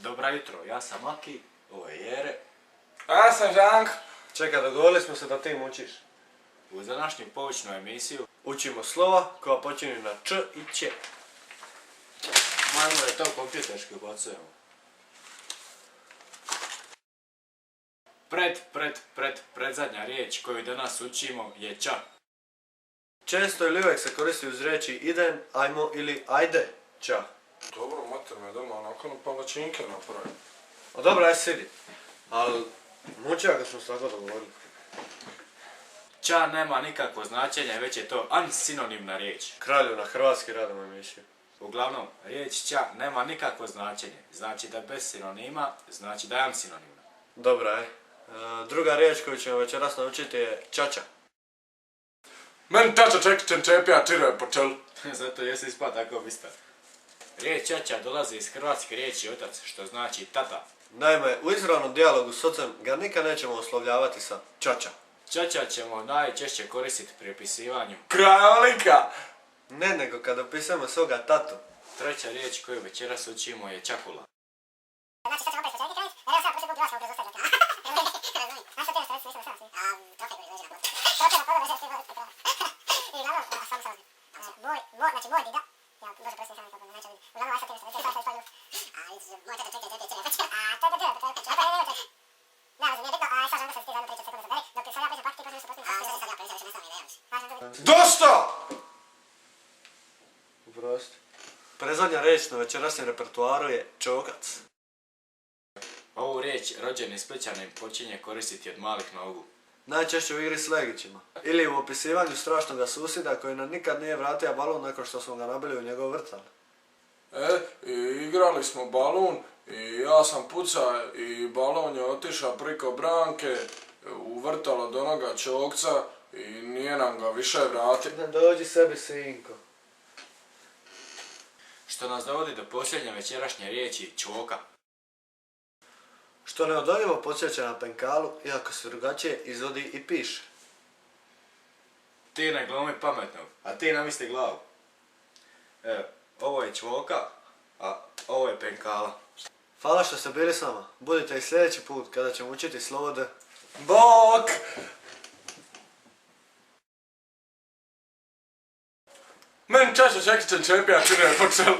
Dobra jutro, ja sam Maki, ovo je Jere. A ja sam Žanko. Čekaj, dogovorili smo se da ti učiš. U današnju poučnu emisiju Učimo slova koja počinju na č i ć. majmo je to kompjuterski ubacujemo. Predzadnja riječ koju danas učimo je ča. Često ili uvijek se koristi uz riječi idem, ajmo ili ajde, ča. Dobro, mater me doma onako na palačinke napravi. O dobro, aj sidi. Ali muči ako smo se tako dogovorili. Ča nema nikakvo značenje, već je to ansinonimna riječ. Kralju na hrvatski radimo emisiju. Uglavnom, riječ ča nema nikakvo značenje. Znači da bez sinonima, znači da je ansinonimna. Dobra, aj. Druga riječ koju ćemo večeras naučiti je čača. Men čača čepija čiro po čelu. Zato jesi ispao tako bistar. Riječ čača dolazi iz hrvatske riječi otac, što znači tata. Naime, u izravnom dijalogu s ocem ga nikad nećemo oslovljavati sa čača. Čača ćemo najčešće koristiti pri opisivanju. Krajolika! Ne, nego kada opisujemo svoga tatu. Treća riječ koju večeras učimo je čakula. Znači sad ćemo opet početi krenut, jer evo sad poslije dva smo kroz ostavljati. Razumiješ? Znaš što ti još nisam sam si? Trofej koji dođe na plot. Trofej na plot, već je sve pravo. I uglavnom, sam sam. Znači moj dida, ja dođe prvi nisam nikako neće vidjeti. Uglavnom, aj sad ti još sve pravo. A vidiš, moj tata čekaj. A to je dobro, to je čekaj. Ne, nije bitno, a sad želim da se ti zadnju pričat sekundu zadari. Dok ti sad ja pričam pak ti počneš se posljednji. A što ti sad ja pričam, više ne sam i ne javiš. Dosta! Uprosti. Predzadnja riječ na večerasnjem repertoaru je čokac. Ovu riječ rođeni Splićanin počinje koristiti od malih nogu. Najčešće u igri s legićima. Ili u opisivanju strašnoga susjeda koji nam nikad nije vratio balon nakon što smo ga nabili u njegov vrtal. Igrali smo balun i ja sam pucao i balon je otišao priko branke, uvrtalo do onoga čokca i nije nam ga više vratio. Ne dođi sebi, sinko. Što nas dovodi do posljednje večerašnje riječi čvoka. Što neodoljivo podsjeća na penkalu, iako se drugačije izvodi i piše. Ti ne glumi pametnog, a ti namisli glavu. Evo, ovo je čvoka, a ovo je penkala. Hvala što ste bili s nama. Budite i sljedeći put kada ćemo učiti slovo D. Bok! Men čača čepija čiro po čelu.